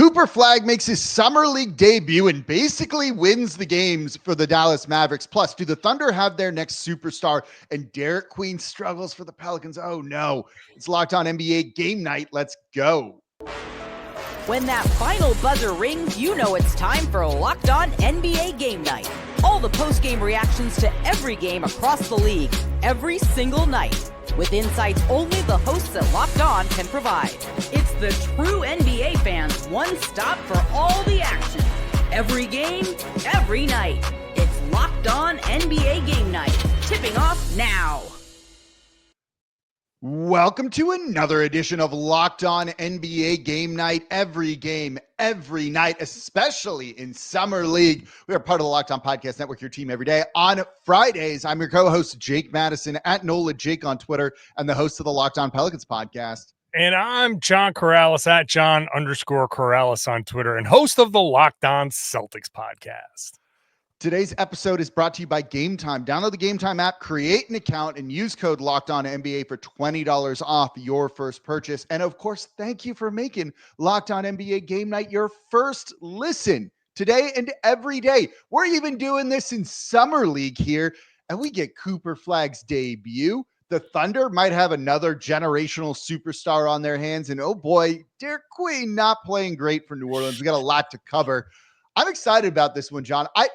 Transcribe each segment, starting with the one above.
Cooper Flagg makes his summer league debut and basically wins the games for the Dallas Mavericks. Plus, do the Thunder have their next superstar? And Derik Queen struggles for the Pelicans. Oh no, it's Locked On NBA game night. Let's go. When that final buzzer rings, you know it's time for Locked On NBA game night. All the post-game reactions to every game across the league, every single night, with insights only the hosts at Locked On can provide. It's the true NBA fans' one stop for all the action. Every game, every night. It's Locked On NBA game night. Tipping off now. Welcome to another edition of Locked On NBA Game Night. Every game, every night, especially in Summer League. We are part of the Locked On Podcast Network, your team every day. On Fridays, I'm your co-host, Jake Madison, at NOLA Jake on Twitter, and the host of the Locked On Pelicans podcast. And I'm John Karalis, at John_Karalis on Twitter, and host of the Locked On Celtics podcast. Today's episode is brought to you by Game Time. Download the Game Time app, create an account, and use code LOCKEDONNBA for $20 off your first purchase. And of course, thank you for making Locked On NBA Game Night your first listen today and every day. We're even doing this in Summer League here, and we get Cooper Flagg's debut. The Thunder might have another generational superstar on their hands. And oh boy, Derik Queen not playing great for New Orleans. We got a lot to cover. I'm excited about this one, John. I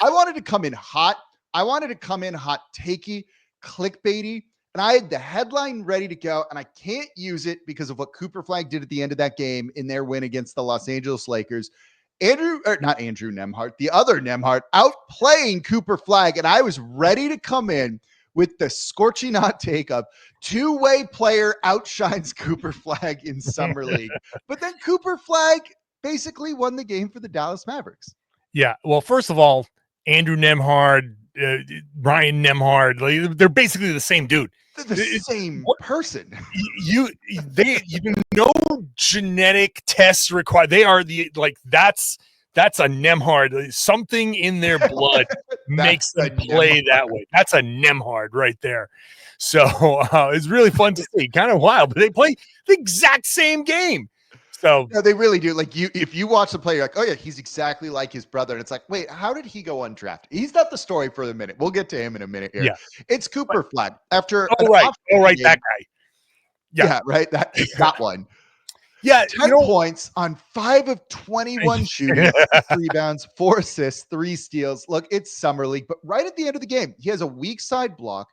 wanted to come in hot. I wanted to come in hot takey, clickbaity, and I had the headline ready to go, and I can't use it because of what Cooper Flagg did at the end of that game in their win against the Los Angeles Lakers. Not Andrew Nembhard, the other Nembhard, outplaying Cooper Flagg, and I was ready to come in with the scorching hot take of two-way player outshines Cooper Flagg in Summer League. But then Cooper Flagg basically won the game for the Dallas Mavericks. Yeah, well, first of all, Andrew Nembhard, Ryan Nembhard, they're basically the same dude. They're the same person. You no genetic tests required. They are that's a Nembhard. Something in their blood makes them play that way. That's a Nembhard right there. So it's really fun to see. Kind of wild, but they play the exact same game. So no, they really do. Like if you watch the play, you're like, oh yeah, he's exactly like his brother. And it's like, wait, how did he go undrafted? He's not the story for the minute. We'll get to him in a minute here. Yeah. It's Cooper Flagg after. Right, game, that guy. Yeah, right. That one. Yeah, 10 points on 5 of 21 shooting, 6 rebounds, 4 assists, 3 steals. Look, it's Summer League, but right at the end of the game, he has a weak side block.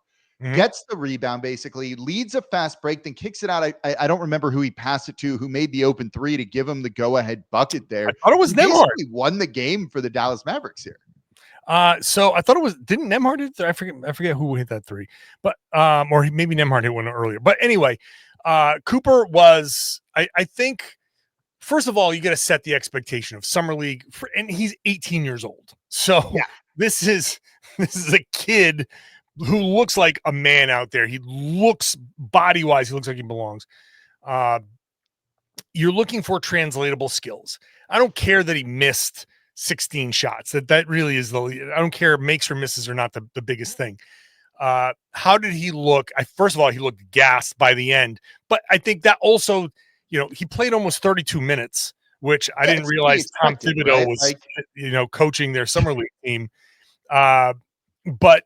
Gets the rebound, basically leads a fast break, then kicks it out. I don't remember who he passed it to, who made the open three to give him the go-ahead bucket there. I thought it was Nembhard. He won the game for the Dallas Mavericks here. So I thought it was, didn't Nembhard hit that? I forget who hit that three, but or maybe Nembhard hit one earlier. But anyway, Cooper was, I think, first of all, you got to set the expectation of Summer League, and he's 18 years old. So yeah. This is a kid who looks like a man out there. He looks body-wise, he looks like he belongs. You're looking for translatable skills. I don't care that he missed 16 shots. That really is I don't care if makes or misses are not the biggest thing. How did he look? First of all, he looked gassed by the end, but I think that also, he played almost 32 minutes, which I didn't realize Tom Thibodeau was, coaching their Summer League team. But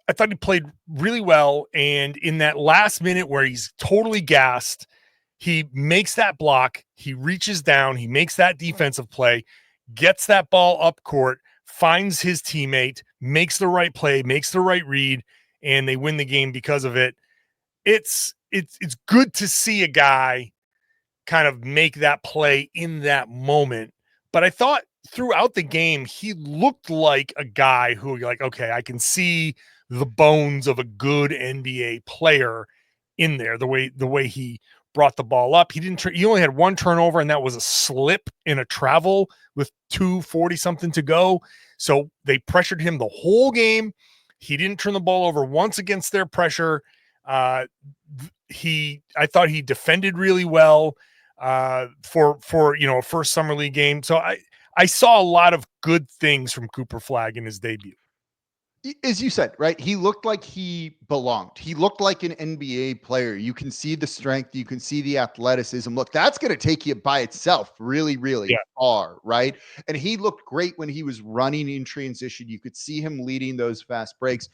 I thought he played really well. And in that last minute where he's totally gassed, he makes that block, he reaches down, he makes that defensive play, gets that ball up court, finds his teammate, makes the right play, makes the right read, and they win the game because of it. It's good to see a guy kind of make that play in that moment. But I thought throughout the game, he looked like a guy who you're like, okay, I can see the bones of a good NBA player in there. The way he brought the ball up, he only had one turnover, and that was a slip in a travel with 2:40 something to go. So they pressured him the whole game. He didn't turn the ball over once against their pressure. I thought he defended really well for a first Summer League game. So I saw a lot of good things from Cooper Flagg in his debut. As you said, right? He looked like he belonged. He looked like an NBA player. You can see the strength, you can see the athleticism. Look, that's going to take you by itself really, really far, right? And he looked great when he was running in transition. You could see him leading those fast breaks.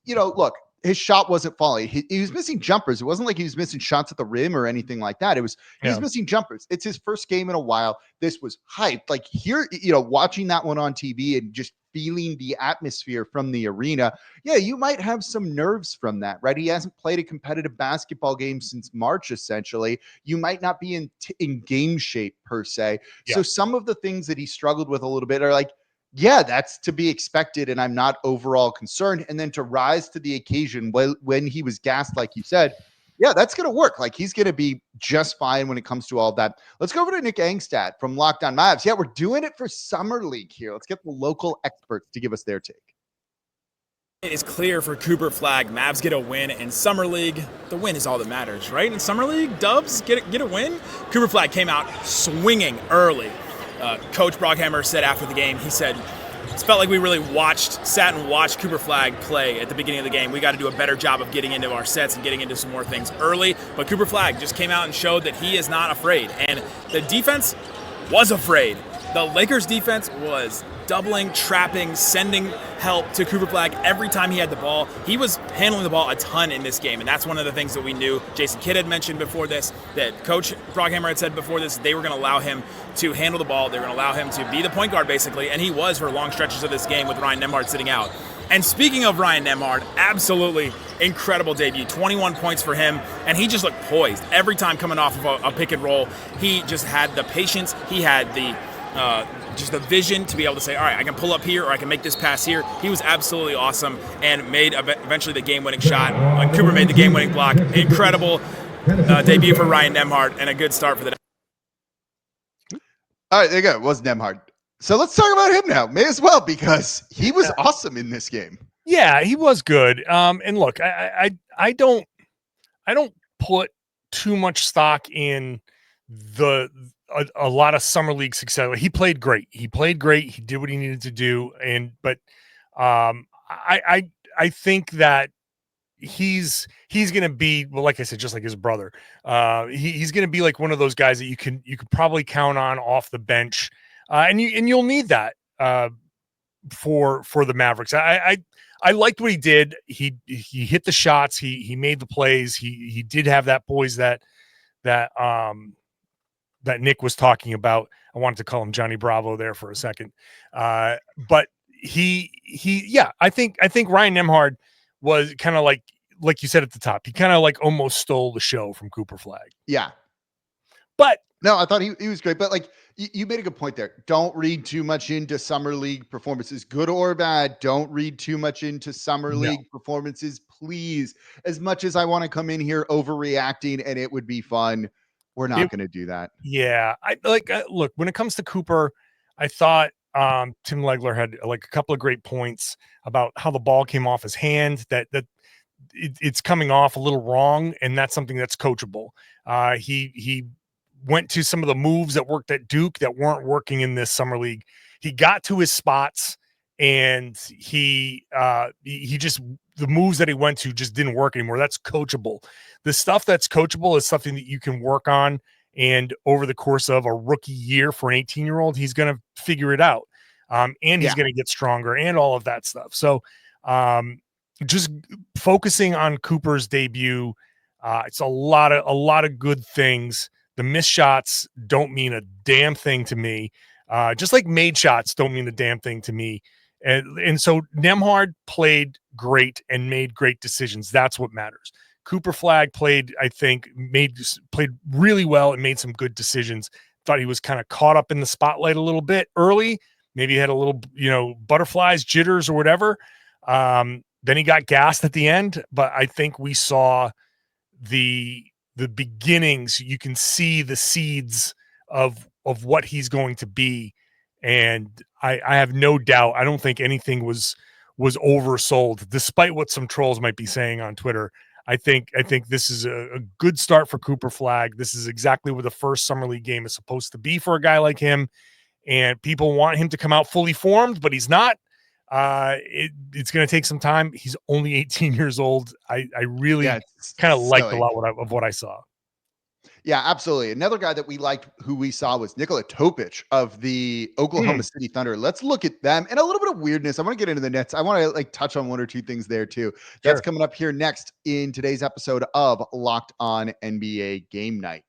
Look, his shot wasn't falling. He was missing jumpers. It wasn't like he was missing shots at the rim or anything like that. He was missing jumpers. It's his first game in a while. This was hyped. Like here, watching that one on TV and just feeling the atmosphere from the arena. Yeah, you might have some nerves from that, right? He hasn't played a competitive basketball game since March, essentially. You might not be in game shape per se. Yeah. So some of the things that he struggled with a little bit are like, yeah, that's to be expected, and I'm not overall concerned. And then to rise to the occasion when he was gassed, like you said, yeah, that's going to work. Like he's going to be just fine when it comes to all that. Let's go over to Nick Angstadt from Locked On Mavs. Yeah, we're doing it for Summer League here. Let's get the local experts to give us their take. It is clear for Cooper Flagg. Mavs get a win in Summer League. The win is all that matters, right? In Summer League, Dubs get a win. Cooper Flagg came out swinging early. Coach Brockhammer said after the game, he said, it felt like we really sat and watched Cooper Flagg play at the beginning of the game. We got to do a better job of getting into our sets and getting into some more things early. But Cooper Flagg just came out and showed that he is not afraid. And the defense was afraid. The Lakers defense was doubling, trapping, sending help to Cooper Flagg every time he had the ball. He was handling the ball a ton in this game, and that's one of the things that we knew. Jason Kidd had mentioned before this, that Coach Brockhammer had said before this, they were going to allow him to handle the ball. They were going to allow him to be the point guard, basically, and he was for long stretches of this game with Ryan Nembhard sitting out. And speaking of Ryan Nembhard, absolutely incredible debut. 21 points for him, and he just looked poised. Every time coming off of a pick and roll, he just had the patience. He had the just the vision to be able to say, all right, I can pull up here or I can make this pass here. He was absolutely awesome and made eventually the game-winning shot. When Cooper made the game-winning block. Incredible debut for Ryan Nembhard and a good start for the day. All right, there you go. It was Nembhard. So let's talk about him now. May as well, because he was awesome in this game. Yeah, he was good. And look, I don't put too much stock in a lot of summer league success. He played great. He did what he needed to do. But I think that he's going to be, well, like I said, just like his brother, he's going to be like one of those guys that you could probably count on off the bench. And you'll need that for the Mavericks. I liked what he did. He hit the shots. He made the plays. He did have that poise that Nick was talking about. I wanted to call him Johnny Bravo there for a second. But I think Ryan Nembhard was kind of like you said at the top, he kind of like almost stole the show from Cooper Flagg. Yeah. But no, I thought he was great. But like you made a good point there. Don't read too much into summer league performances, good or bad. Don't read too much into summer league performances, please. As much as I want to come in here overreacting and it would be fun, we're not going to do that. Yeah. Look, when it comes to Cooper, I thought Tim Legler had like a couple of great points about how the ball came off his hand, that it's coming off a little wrong. And that's something that's coachable. He went to some of the moves that worked at Duke that weren't working in this summer league. He got to his spots and he just, the moves that he went to just didn't work anymore. That's coachable. The stuff that's coachable is something that you can work on. And over the course of a rookie year for an 18-year-old, he's going to figure it out. And he's going to get stronger and all of that stuff. So just focusing on Cooper's debut, it's a lot of good things. The missed shots don't mean a damn thing to me. Just like made shots don't mean a damn thing to me. And so Nembhard played great and made great decisions. That's what matters. Cooper Flagg played really well and made some good decisions. Thought he was kind of caught up in the spotlight a little bit early. Maybe he had a little, butterflies, jitters or whatever. Then he got gassed at the end, but I think we saw the beginnings. You can see the seeds of what he's going to be. And I have no doubt. I don't think anything was oversold, despite what some trolls might be saying on Twitter. I think this is a good start for Cooper Flagg. This is exactly what the first summer league game is supposed to be for a guy like him. And people want him to come out fully formed, but he's not. It's going to take some time. He's only 18 years old. I really kind of liked a lot of what I saw. Yeah, absolutely. Another guy that we liked who we saw was Nikola Topic of the Oklahoma City Thunder. Let's look at them and a little bit of weirdness. I want to get into the Nets. I want to touch on one or two things there too. That's coming up here next in today's episode of Locked On NBA Game Night.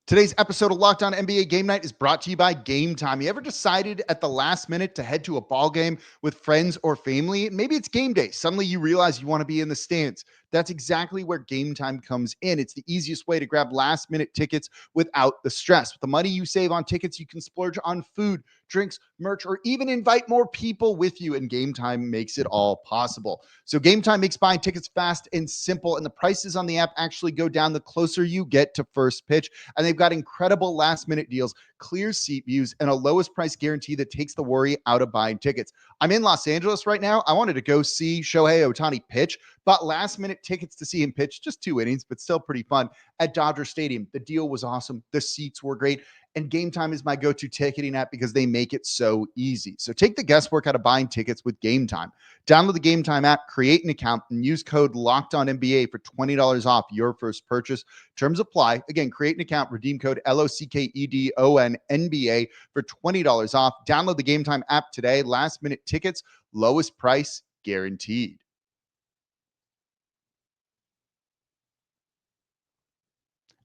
Today's episode of Locked On NBA Game Night is brought to you by Game Time. You ever decided at the last minute to head to a ball game with friends or family? Maybe it's game day. Suddenly you realize you want to be in the stands. That's exactly where Game Time comes in. It's the easiest way to grab last minute tickets without the stress. With the money you save on tickets, you can splurge on food, drinks, merch, or even invite more people with you. And Game Time makes it all possible. So Game Time makes buying tickets fast and simple. And the prices on the app actually go down the closer you get to first pitch. And they've got incredible last minute deals, clear seat views, and a lowest price guarantee that takes the worry out of buying tickets. I'm in Los Angeles right now. I wanted to go see Shohei Ohtani pitch, but last minute tickets to see him pitch, just 2 innings, but still pretty fun at Dodger Stadium. The deal was awesome. The seats were great. And Game Time is my go-to ticketing app because they make it so easy. So take the guesswork out of buying tickets with Game Time. Download the Game Time app, create an account, and use code LOCKEDONNBA for $20 off your first purchase. Terms apply. Again, create an account, redeem code LOCKEDONNBA for $20 off. Download the Game Time app today. Last minute tickets, lowest price guaranteed.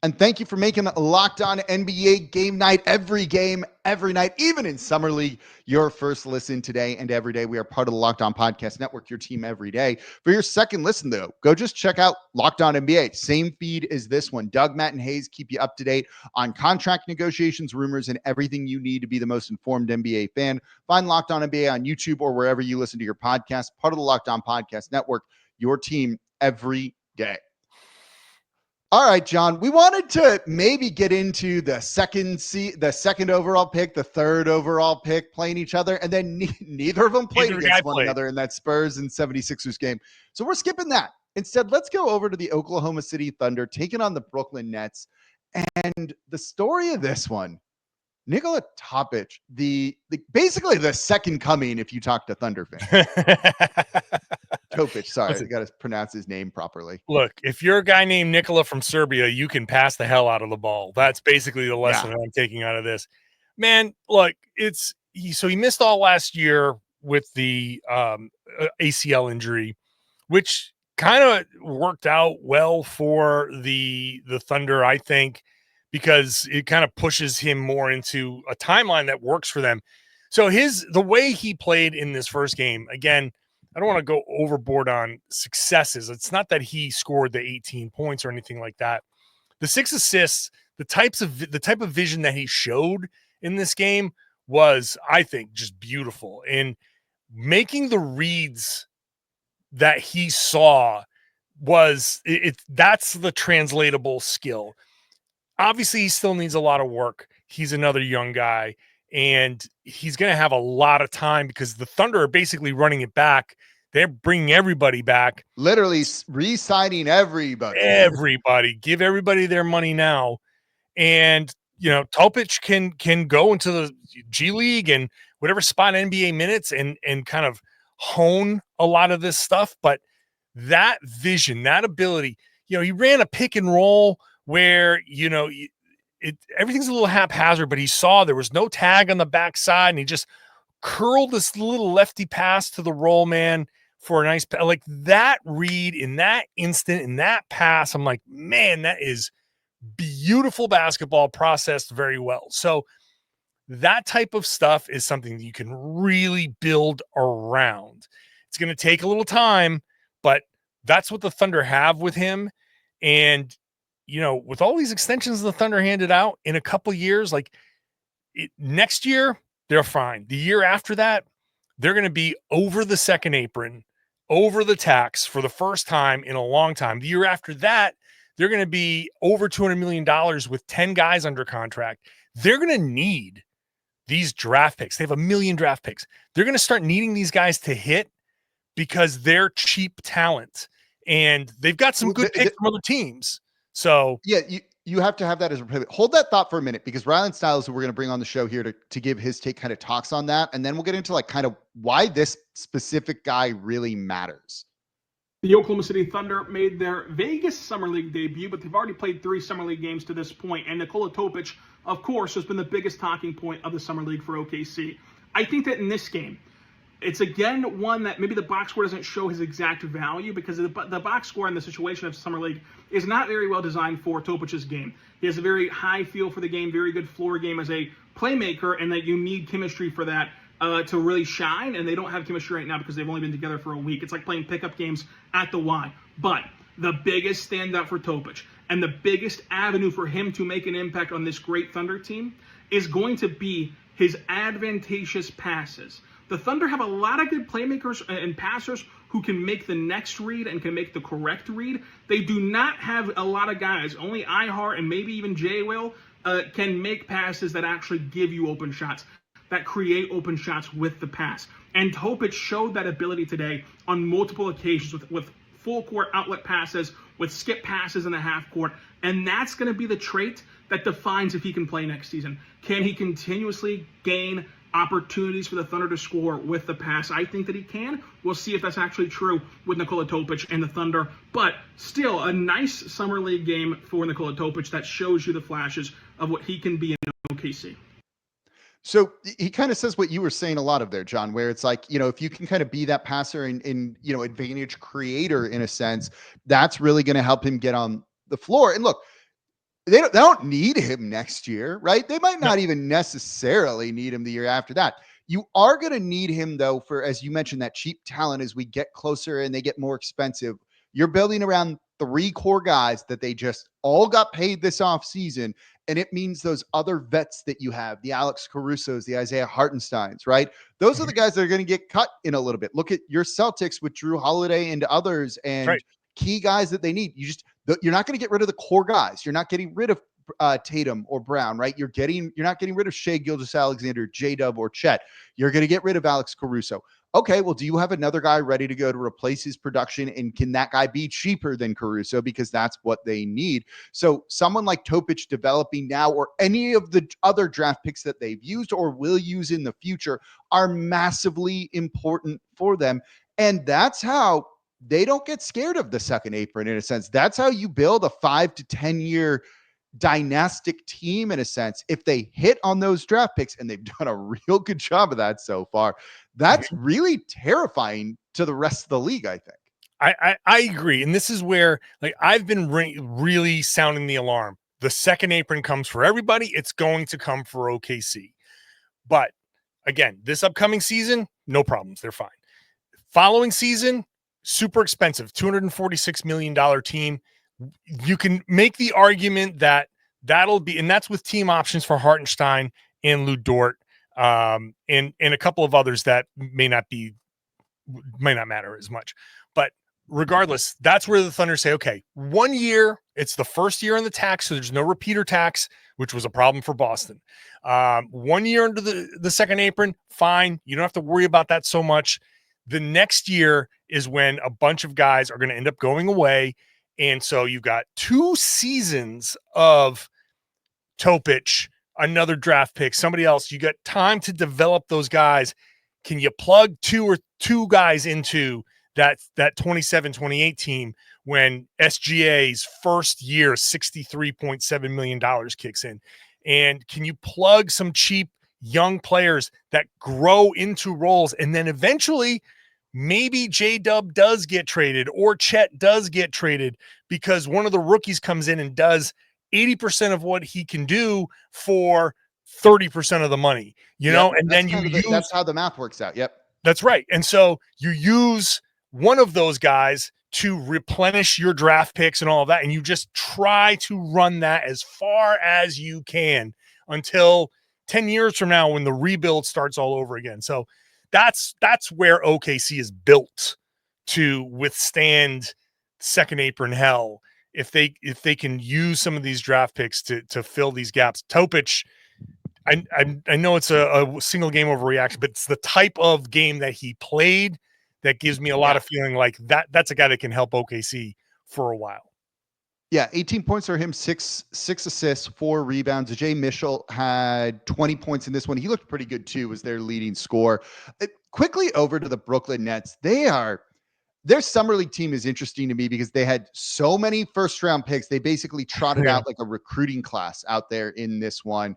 And thank you for making Locked On NBA Game Night every game, every night, even in Summer League, your first listen today and every day. We are part of the Locked On Podcast Network, your team every day. For your second listen, though, go just check out Locked On NBA. Same feed as this one. Doug, Matt, and Hayes keep you up to date on contract negotiations, rumors, and everything you need to be the most informed NBA fan. Find Locked On NBA on YouTube or wherever you listen to your podcast. Part of the Locked On Podcast Network, your team every day. All right, John, we wanted to maybe get into the second overall pick, the third overall pick playing each other, and then neither of them played against one another in that Spurs and 76ers game. So we're skipping that. Instead, let's go over to the Oklahoma City Thunder, taking on the Brooklyn Nets. And the story of this one, Nikola Topic, basically the second coming if you talk to Thunder fans. Topic, sorry, I got to pronounce his name properly. Look, if you're a guy named Nikola from Serbia, you can pass the hell out of the ball. That's basically the lesson that I'm taking out of this. Man, look, he missed all last year with the ACL injury, which kind of worked out well for the Thunder, I think, because it kind of pushes him more into a timeline that works for them. So the way he played in this first game, again, I don't want to go overboard on successes. It's not that he scored the 18 points or anything like that. The 6 assists, the type of vision that he showed in this game was, I think, just beautiful. And making the reads that he saw that's the translatable skill. Obviously, he still needs a lot of work. He's another young guy, and he's going to have a lot of time because the Thunder are basically running it back. They're bringing everybody back. Literally re-signing everybody. Give everybody their money now. And, Topic can go into the G League and whatever spot NBA minutes and kind of hone a lot of this stuff. But that vision, that ability, he ran a pick and roll where, everything's a little haphazard, but he saw there was no tag on the backside, and he just curled this little lefty pass to the roll man for a nice, like that read in that instant, in that pass. I'm like, man, that is beautiful basketball processed very well. So that type of stuff is something that you can really build around. It's going to take a little time, but that's what the Thunder have with him. And, with all these extensions the Thunder handed out in a couple years, next year, they're fine. The year after that, they're going to be over the second apron, over the tax for the first time in a long time. The year after that, they're going to be over $200 million with 10 guys under contract. They're going to need these draft picks. They have 1 million draft picks. They're going to start needing these guys to hit because they're cheap talent. And they've got some good picks from other teams. So yeah, you have to have that as a pivot. Hold that thought for a minute, because Rylan Stiles, who we're going to bring on the show here to give his take, kind of talks on that. And then we'll get into like kind of why this specific guy really matters. The Oklahoma City Thunder made their Vegas Summer League debut, but they've already played 3 Summer League games to this point. And Nikola Topic, of course, has been the biggest talking point of the Summer League for OKC. I think that in this game, it's again one that maybe the box score doesn't show his exact value, because the box score in the situation of Summer League is not very well designed for Topic's game. He has a very high feel for the game, very good floor game as a playmaker, and that you need chemistry for that to really shine, and they don't have chemistry right now because they've only been together for a week. It's like playing pickup games at the Y. But the biggest standout for Topic and the biggest avenue for him to make an impact on this great Thunder team is going to be his advantageous passes. The Thunder have a lot of good playmakers and passers who can make the next read and can make the correct read. They do not have a lot of guys. Only Ihart and maybe even Jay Will can make passes that actually give you open shots, that create open shots with the pass. And Topic showed that ability today on multiple occasions with full court outlet passes, with skip passes in the half court. And that's going to be the trait that defines if he can play next season. Can he continuously gain opportunities for the Thunder to score with the pass? I think that he can. We'll see if that's actually true with Nikola Topic and the Thunder. But still, a nice Summer League game for Nikola Topic that shows you the flashes of what he can be in OKC. So he kind of says what you were saying a lot of there, John, where it's like, if you can kind of be that passer and advantage creator in a sense, that's really going to help him get on the floor. And look, they don't need him next year, right? They might not even necessarily need him the year after that. You are going to need him, though, for, as you mentioned, that cheap talent as we get closer and they get more expensive. You're building around 3 core guys that they just all got paid this offseason. And it means those other vets that you have, the Alex Carusos, the Isaiah Hartensteins, right? Those are the guys that are going to get cut in a little bit. Look at your Celtics with Drew Holiday and others and key guys that they need. You're not going to get rid of the core guys. You're not getting rid of Tatum or Brown, right? You're not getting rid of Shai Gilgeous-Alexander, J-Dub, or Chet. You're going to get rid of Alex Caruso. Okay, well, do you have another guy ready to go to replace his production? And can that guy be cheaper than Caruso? Because that's what they need. So someone like Topic developing now, or any of the other draft picks that they've used or will use in the future, are massively important for them. And that's how they don't get scared of the second apron, in a sense. That's how you build a 5 to 10 year dynastic team, in a sense. If they hit on those draft picks, and they've done a real good job of that so far, that's really terrifying to the rest of the league, I think. I agree. And this is where, like, I've been really sounding the alarm. The second apron comes for everybody. It's going to come for OKC. But again, this upcoming season, no problems. They're fine. Following season, super expensive, $246 million team. You can make the argument that that'll be, and that's with team options for Hartenstein and Lou Dort, and a couple of others that may not matter as much. But regardless, that's where the Thunder say, okay, 1 year, it's the first year in the tax, so there's no repeater tax, which was a problem for Boston. 1 year into the second apron, fine. You don't have to worry about that so much. The next year is when a bunch of guys are going to end up going away. And so you've got 2 seasons of Topic, another draft pick, somebody else. You got time to develop those guys. Can you plug two guys into that 27-28 team when SGA's first year, $63.7 million kicks in? And can you plug some cheap young players that grow into roles, and then eventually maybe J-Dub does get traded or Chet does get traded because one of the rookies comes in and does 80% of what he can do for 30% of the money, and then that's how the math works out. Yep. That's right. And so you use one of those guys to replenish your draft picks and all of that. And you just try to run that as far as you can until 10 years from now, when the rebuild starts all over again. So that's where OKC is built to withstand second apron hell. If they can use some of these draft picks to fill these gaps. Topic, I know it's a single game overreaction, but it's the type of game that he played that gives me a lot of feeling like that's a guy that can help OKC for a while. Yeah, 18 points for him, six assists, 4 rebounds. Jay Mitchell had 20 points in this one. He looked pretty good too, was their leading scorer. Quickly over to the Brooklyn Nets. Their summer league team is interesting to me because they had so many first round picks. They basically trotted out like a recruiting class out there in this one.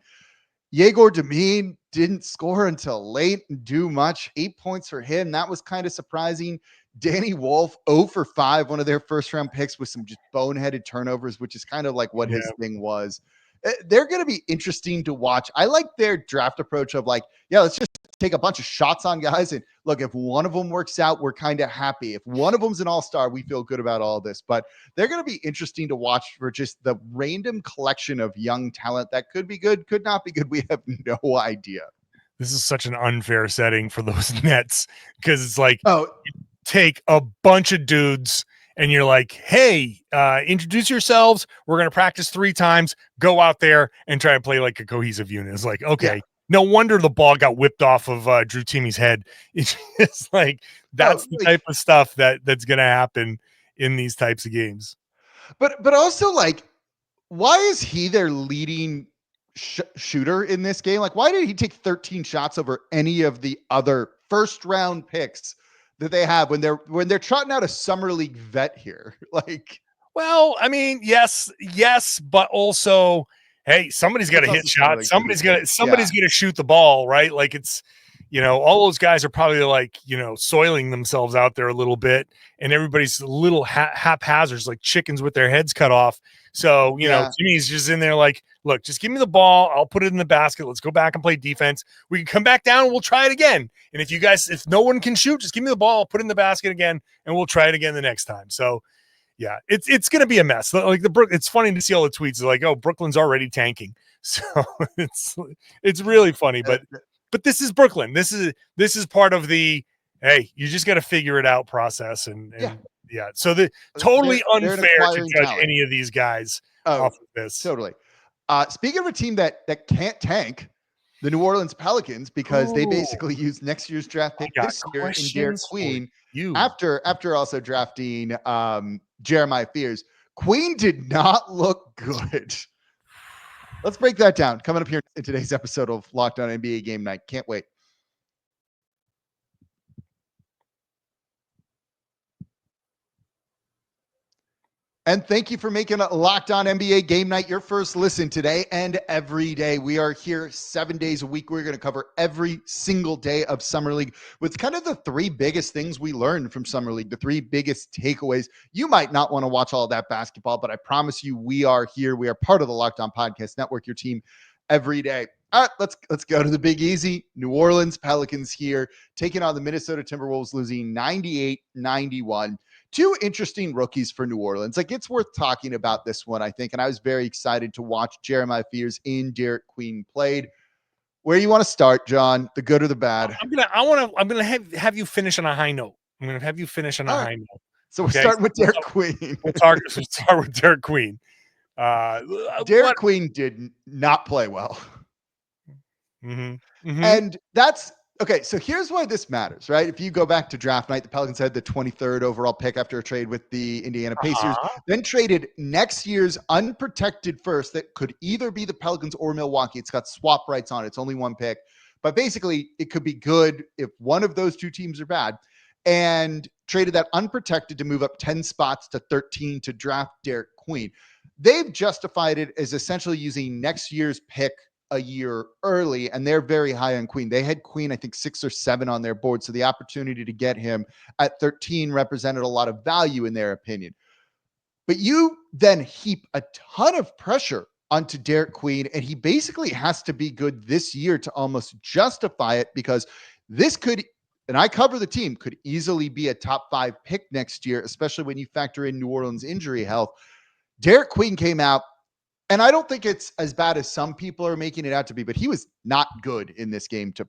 Yegor Demine didn't score until late and do much. 8 points for him. That was kind of surprising. Danny Wolf, 0 for 5, one of their first round picks with some just boneheaded turnovers, which is kind of like what his thing was. They're going to be interesting to watch. I like their draft approach of like, yeah, let's just take a bunch of shots on guys. And look, if one of them works out, we're kind of happy. If one of them's an all-star, we feel good about all this. But they're going to be interesting to watch for just the random collection of young talent that could be good, could not be good. We have no idea. This is such an unfair setting for those Nets because it's like, oh, take a bunch of dudes and you're like, hey, introduce yourselves. We're going to practice 3 times. Go out there and try and play like a cohesive unit. It's like, okay, no wonder the ball got whipped off of Drew Timme's head. It's like, that's the type of stuff that's going to happen in these types of games. But also, like, why is he their leading shooter in this game? Like, why did he take 13 shots over any of the other first round picks that they have when they're trotting out a summer league vet here? Like, well, I mean, yes, but also, hey, somebody's got to hit shots. Somebody's going to shoot the ball, right? Like, it's, all those guys are probably like, soiling themselves out there a little bit, and everybody's a little haphazard, like chickens with their heads cut off. So, Jimmy's just in there like, look, just give me the ball. I'll put it in the basket. Let's go back and play defense. We can come back down and we'll try it again. And if no one can shoot, just give me the ball. I'll put it in the basket again and we'll try it again the next time. So, yeah, it's going to be a mess. Like it's funny to see all the tweets like, oh, Brooklyn's already tanking. So it's really funny, but this is Brooklyn. This is part of the, hey, you just got to figure it out process. And so totally unfair to judge any of these guys off of this. Totally. Speaking of a team that can't tank, the New Orleans Pelicans, because they basically used next year's draft pick this year in Derik Queen after also drafting Jeremiah Fears. Queen did not look good. Let's break that down. Coming up here in today's episode of Locked On NBA Game Night. Can't wait. And thank you for making Locked On NBA Game Night your first listen today and every day. We are here 7 days a week. We're going to cover every single day of Summer League with kind of the 3 biggest things we learned from Summer League, the 3 biggest takeaways. You might not want to watch all of that basketball, but I promise you we are here. We are part of the Locked On Podcast Network, your team every day. All right, let's go to the Big Easy. New Orleans Pelicans here, taking on the Minnesota Timberwolves, losing 98-91. 2 interesting rookies for New Orleans. Like, it's worth talking about this one, I think. And I was very excited to watch Jeremiah Fears in Derik Queen played. Where you want to start, John? The good or the bad? I'm gonna have you finish on a high note. I'm gonna have you finish on a high note. So we're starting with Derik Queen. We'll start with Derik Queen. Derik Queen did not play well. Mm-hmm. Mm-hmm. And that's okay. So here's why this matters, right? If you go back to draft night, the Pelicans had the 23rd overall pick after a trade with the Indiana Pacers, then traded next year's unprotected first that could either be the Pelicans or Milwaukee. It's got swap rights on it. It's only 1 pick, but basically it could be good if one of those 2 teams are bad, and traded that unprotected to move up 10 spots to 13 to draft Derik Queen. They've justified it as essentially using next year's pick a year early, and they're very high on Queen. They had Queen, I think, 6 or 7 on their board. So the opportunity to get him at 13 represented a lot of value in their opinion. But you then heap a ton of pressure onto Derik Queen, and he basically has to be good this year to almost justify it, because this could, and I cover the team, could easily be a top 5 pick next year, especially when you factor in New Orleans injury health. Derik Queen came out, and I don't think it's as bad as some people are making it out to be, but he was not good in this game, to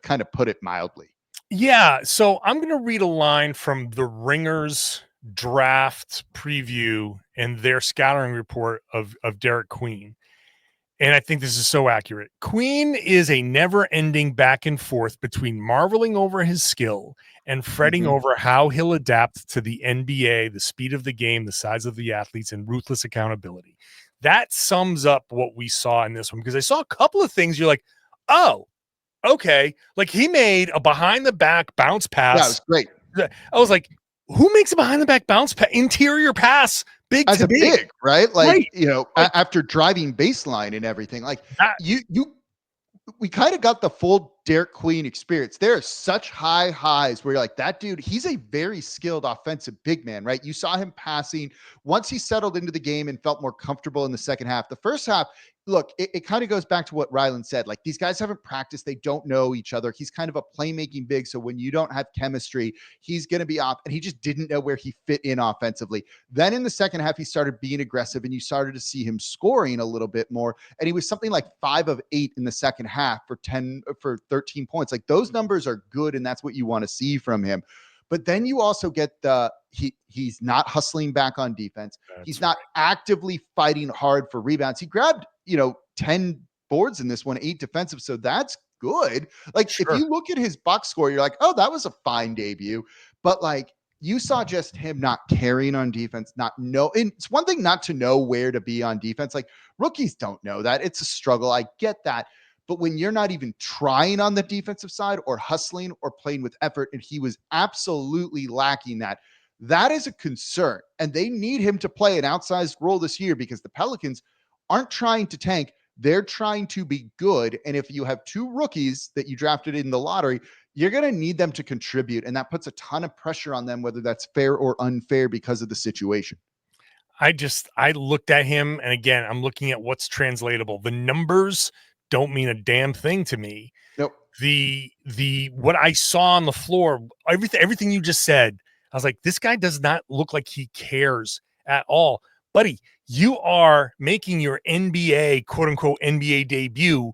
kind of put it mildly. Yeah. So I'm going to read a line from the Ringer's draft preview and their scouting report of Derik Queen. And I think this is so accurate. Queen is a never-ending back and forth between marveling over his skill and fretting over how he'll adapt to the NBA, the speed of the game, the size of the athletes, and ruthless accountability. That sums up what we saw in this one, because I saw a couple of things you're like, oh, okay. Like he made a behind the back bounce pass. Yeah, it was great. I was like, who makes a behind the back bounce pass, interior pass, big As to a big, right? Like, right. you know, after driving baseline and everything, like That, we kind of got the full Derik Queen experience. There are such high highs where you're like, that dude, he's a very skilled offensive big man, right? You saw him passing once he settled into the game and felt more comfortable in the second half. The first half, look, it kind of goes back to what Rylan said. Like, these guys haven't practiced. They don't know each other. He's kind of a playmaking big. So when you don't have chemistry, he's going to be off. And he just didn't know where he fit in offensively. Then in the second half, he started being aggressive and you started to see him scoring a little bit more. And he was something like 5 of 8 in the second half for 13 points. Like, those numbers are good. And that's what you want to see from him. But then you also get he's not hustling back on defense. He's not actively fighting hard for rebounds. He grabbed, 10 boards in this one, 8 defensive. So that's good. Like, if you look at his box score, you're like, oh, that was a fine debut. But like, you saw just him not carrying on defense, and it's one thing not to know where to be on defense. Like, rookies don't know that. It's a struggle. I get that. But when you're not even trying on the defensive side or hustling or playing with effort, and he was absolutely lacking that is a concern. And they need him to play an outsized role this year because the Pelicans aren't trying to tank. They're trying to be good. And if you have 2 rookies that you drafted in the lottery, you're going to need them to contribute. And that puts a ton of pressure on them, whether that's fair or unfair because of the situation. I looked at him, and again, I'm looking at what's translatable. The numbers don't mean a damn thing to me. Nope. The what I saw on the floor, everything you just said, I was like, this guy does not look like he cares at all. Buddy, you are making your NBA, quote unquote, NBA debut.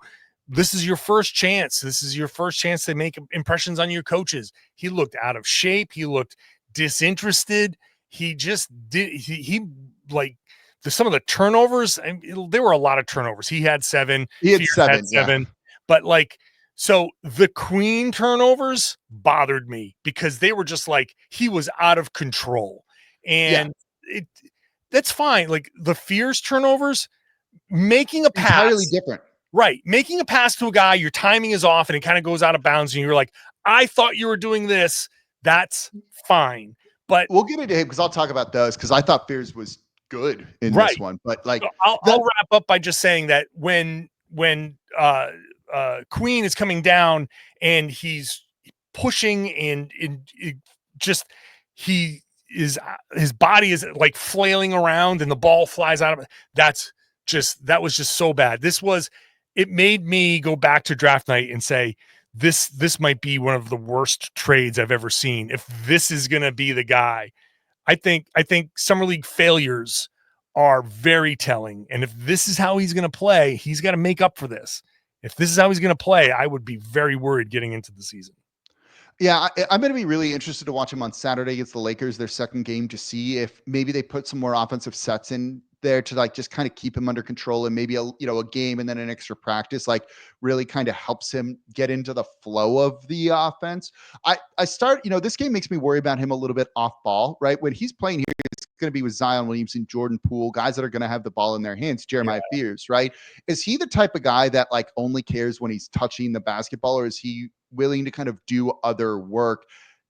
This is your first chance. This is your first chance to make impressions on your coaches. He looked out of shape. He looked disinterested. He just did. He like some of the turnovers. There were a lot of turnovers. He had 7. He had 7. Yeah. But like, so the Queen turnovers bothered me because they were just like, he was out of control. And that's fine. Like the Fierce turnovers, making a pass. Entirely different. Right. Making a pass to a guy, your timing is off and it kind of goes out of bounds. And you're like, I thought you were doing this. That's fine. But we'll get into him because I'll talk about those because I thought Fierce was good in this one. But like, so I'll wrap up by just saying that when Queen is coming down and he's pushing and his body is like flailing around and the ball flies out of it. That was just so bad. It made me go back to draft night and say, this might be one of the worst trades I've ever seen. If this is going to be the guy, I think Summer League failures are very telling. And if this is how he's going to play, he's got to make up for this. If this is how he's going to play, I would be very worried getting into the season. Yeah, I'm going to be really interested to watch him on Saturday against the Lakers, their second game, to see if maybe they put some more offensive sets in there to like just kind of keep him under control, and maybe a game and then an extra practice like really kind of helps him get into the flow of the offense. This game makes me worry about him a little bit off ball, right? When he's playing here, it's going to be with Zion Williamson, Jordan Poole, guys that are going to have the ball in their hands. Jeremiah Fears, right? Is he the type of guy that like only cares when he's touching the basketball, or is he willing to kind of do other work?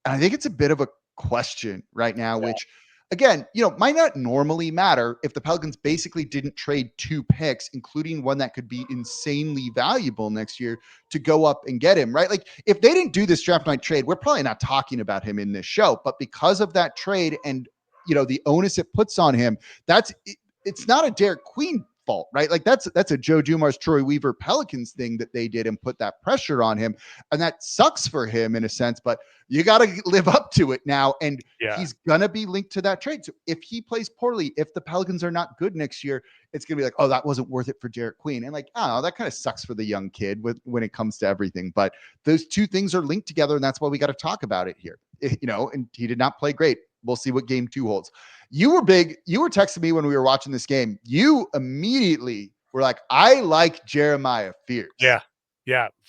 And I think it's a bit of a question right now, which again, might not normally matter if the Pelicans basically didn't trade 2 picks, including one that could be insanely valuable next year, to go up and get him, right? Like, if they didn't do this draft night trade, we're probably not talking about him in this show. But because of that trade and, the onus it puts on him, it's not a Derik Queen fault, right? Like that's a Joe Dumars, Troy Weaver Pelicans thing that they did and put that pressure on him. And that sucks for him in a sense, but you got to live up to it now. And he's going to be linked to that trade. So if he plays poorly, if the Pelicans are not good next year, it's going to be like, oh, that wasn't worth it for Derik Queen. And like, oh, that kind of sucks for the young kid when it comes to everything. But those 2 things are linked together. And that's why we got to talk about it here, and he did not play great. We'll see what game 2 holds. You were texting me when we were watching this game. You immediately were like, I like Jeremiah Fears. Yeah.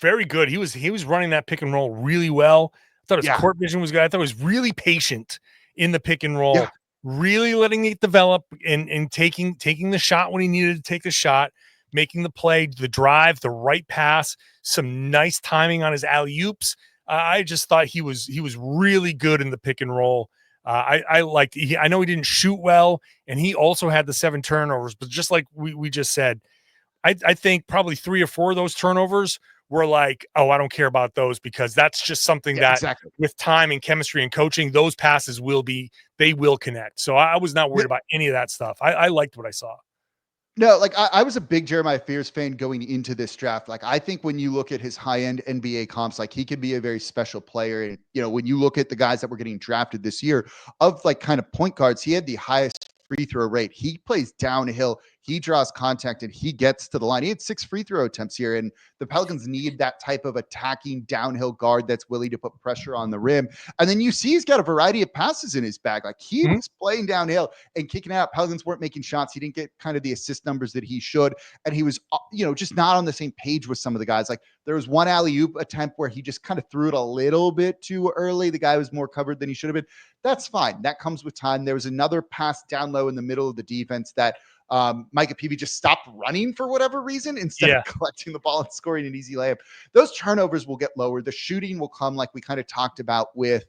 Very good. He was running that pick and roll really well. thought his Yeah. court vision was good. I thought he was really patient in the pick and roll, Yeah. really letting it develop and taking the shot when he needed to take the shot, making the play, the drive, the right pass, some nice timing on his alley-oops. I just thought he was really good in the pick and roll. I liked. I know he didn't shoot well, and he also had the 7 turnovers. But just like we just said, I think probably 3 or 4 of those turnovers were like, oh, I don't care about those, because that's just something that exactly. with time and chemistry and coaching, those passes will connect. So I was not worried about any of that stuff. I liked what I saw. No, like I was a big Jeremiah Fears fan going into this draft. Like, I think when you look at his high-end NBA comps, like, he could be a very special player. And, you know, when you look at the guys that were getting drafted this year of like kind of point guards, he had the highest free throw rate. He plays downhill. He draws contact and he gets to the line. He had 6 free throw attempts here, and the Pelicans need that type of attacking downhill guard that's willing to put pressure on the rim. And then you see he's got a variety of passes in his bag. Like, he was playing downhill and kicking out. Pelicans weren't making shots. He didn't get kind of the assist numbers that he should. And he was, you know, just not on the same page with some of the guys. Like, there was one alley-oop attempt where he just kind of threw it a little bit too early. The guy was more covered than he should have been. That's fine. That comes with time. There was another pass down low in the middle of the defense that Micah Peavy just stopped running for whatever reason instead of collecting the ball and scoring an easy layup. Those turnovers will get lower. The shooting will come, like we kind of talked about with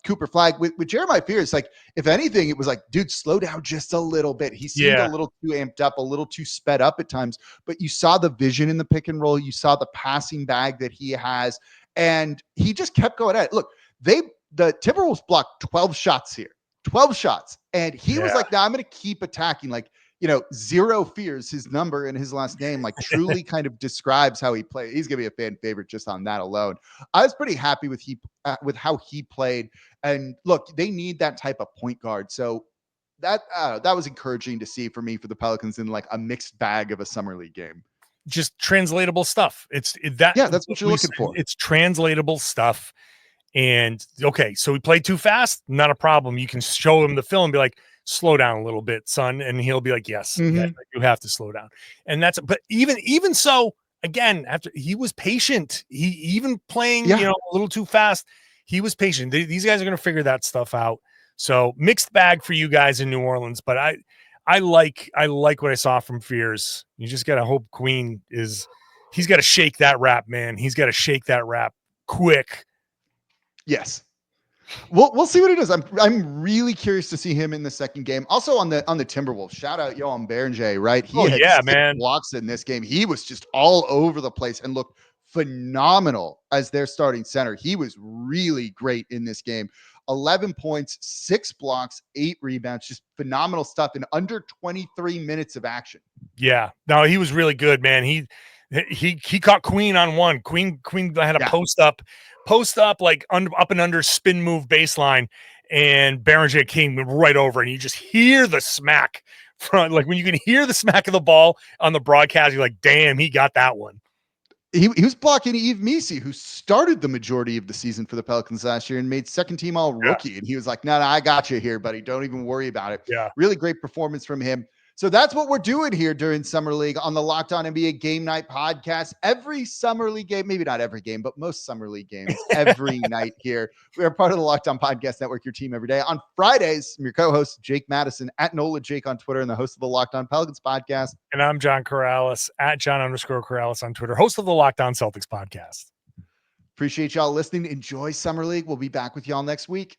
Cooper Flagg. With Jeremiah Fears, like, if anything, it was like, dude, slow down just a little bit. He seemed a little too amped up, a little too sped up at times, but you saw the vision in the pick and roll. You saw the passing bag that he has, and he just kept going at it. Look, the Timberwolves blocked 12 shots here. 12 shots. And he was like, nah, I'm going to keep attacking. Like, you know, Zero Fears, his number and his last name, like, truly kind of describes how he played. He's going to be a fan favorite just on that alone. I was pretty happy with how he played. And look, they need that type of point guard. So that was encouraging to see for me, for the Pelicans, in like a mixed bag of a summer league game. Just translatable stuff. That's what you're looking for. It's translatable stuff. And okay, so he played too fast, not a problem. You can show him the film and be like, slow down a little bit, son. And he'll be like, yes, you have to slow down. And but even so, again, after he was patient, he even playing, you know, a little too fast, he was patient. These guys are going to figure that stuff out. So mixed bag for you guys in New Orleans, but I like what I saw from Fears. You just got to hope Queen he's got to shake that rap, man. He's got to shake that rap quick. Yes. We'll see what he does. I'm really curious to see him in the second game. Also on the Timberwolves, shout out Yohan Berenjay, right? He had 6 blocks in this game. He was just all over the place and looked phenomenal as their starting center. He was really great in this game. 11 points, 6 blocks, 8 rebounds, just phenomenal stuff in under 23 minutes of action. Yeah, no, he was really good, man. He caught Queen on one. Queen had a post up like up and under spin move baseline, and Berenjay came right over, and you just hear the smack from, like, when you can hear the smack of the ball on the broadcast, you're like, damn, he got that one. He was blocking Yves Missi, who started the majority of the season for the Pelicans last year and made second team all rookie. And he was like, no, I got you here, buddy. Don't even worry about it. Yeah. Really great performance from him. So that's what we're doing here during Summer League on the Locked On NBA Game Night podcast. Every Summer League game, maybe not every game, but most Summer League games every night here. We are part of the Locked On Podcast Network, your team every day. On Fridays, I'm your co-host, Jake Madison, at Nola Jake on Twitter, and the host of the Locked On Pelicans podcast. And I'm John Karalis, at John_Karalis on Twitter, host of the Locked On Celtics podcast. Appreciate y'all listening. Enjoy Summer League. We'll be back with y'all next week.